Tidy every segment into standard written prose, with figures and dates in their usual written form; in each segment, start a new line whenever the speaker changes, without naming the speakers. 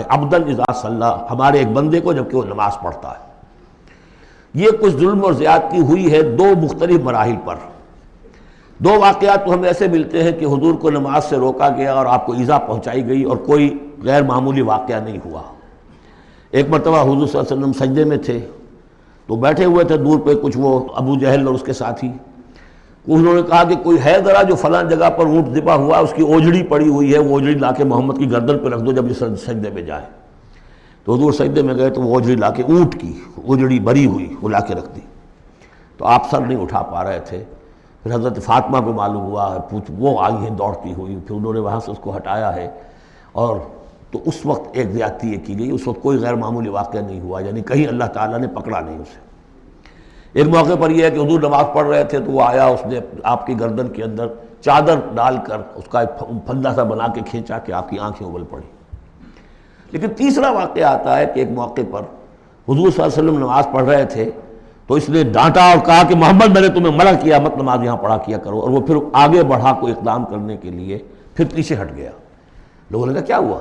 عبدن اذا صلی، ہمارے ایک بندے کو جبکہ وہ نماز پڑھتا ہے۔ یہ کچھ ظلم اور زیادتی ہوئی ہے دو مختلف مراحل پر۔ دو واقعات تو ہمیں ایسے ملتے ہیں کہ حضور کو نماز سے روکا گیا اور آپ کو ایذا پہنچائی گئی اور کوئی غیر معمولی واقعہ نہیں ہوا۔ ایک مرتبہ حضور صلی اللہ علیہ وسلم سجدے میں تھے تو بیٹھے ہوئے تھے دور پہ کچھ وہ ابو جہل اور اس کے ساتھی، انہوں نے کہا کہ کوئی ہے ذرا جو فلاں جگہ پر اونٹ ذبح ہوا اس کی اوجڑی پڑی ہوئی ہے، وہ اوجڑی لا کے محمد کی گردن پہ رکھ دو جب یہ سجدے میں جائے۔ تو حضور سجدے میں گئے تو وہ اوجڑی لا کے، اونٹ کی اوجڑی بری ہوئی وہ لا کے رکھ دی، تو آپ سر نہیں اٹھا پا رہے تھے۔ پھر حضرت فاطمہ کو معلوم ہوا ہے، وہ آئی ہیں دوڑتی ہوئی، پھر انہوں نے وہاں سے اس کو ہٹایا ہے، اور تو اس وقت ایک زیادتی یہ کی گئی۔ اس وقت کوئی غیر معمولی واقعہ نہیں ہوا، یعنی کہیں اللہ تعالیٰ نے پکڑا نہیں اسے۔ ایک موقع پر یہ ہے کہ حضور نماز پڑھ رہے تھے تو وہ آیا، اس نے آپ کی گردن کے اندر چادر ڈال کر اس کا ایک پھندا سا بنا کے کھینچا کہ آپ کی آنکھیں ابل پڑی۔ لیکن تیسرا واقعہ آتا ہے کہ ایک موقع پر حضور صلی اللہ علیہ وسلم نماز پڑھ رہے تھے تو اس نے ڈانٹا اور کہا کہ محمد میں نے تمہیں منع کیا مت نماز یہاں پڑھا کیا کرو، اور وہ پھر آگے بڑھا کوئی اقدام کرنے کے لیے پھر پیچھے ہٹ گیا۔ لوگوں نے کہا کیا ہوا؟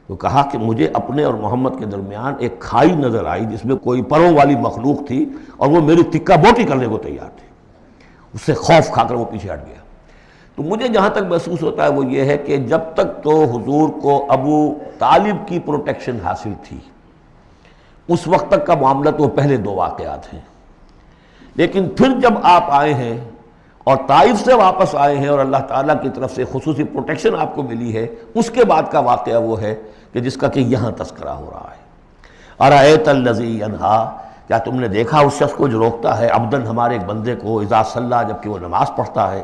تو کہا کہ مجھے اپنے اور محمد کے درمیان ایک کھائی نظر آئی جس میں کوئی پروں والی مخلوق تھی اور وہ میری تکہ بوٹی کرنے کو تیار تھی، اس سے خوف کھا کر وہ پیچھے ہٹ گیا۔ تو مجھے جہاں تک محسوس ہوتا ہے وہ یہ ہے کہ جب تک تو حضور کو ابو طالب کی پروٹیکشن حاصل تھی اس وقت تک کا معاملہ تو پہلے دو واقعات ہیں، لیکن پھر جب آپ آئے ہیں اور طائف سے واپس آئے ہیں اور اللہ تعالیٰ کی طرف سے خصوصی پروٹیکشن آپ کو ملی ہے، اس کے بعد کا واقعہ وہ ہے کہ جس کا کہ یہاں تذکرہ ہو رہا ہے۔ ارأیت الذی ینہا، کیا تم نے دیکھا اس شخص کو جو روکتا ہے عبدن ہمارے ایک بندے کو اذا صلی، جبکہ وہ نماز پڑھتا ہے۔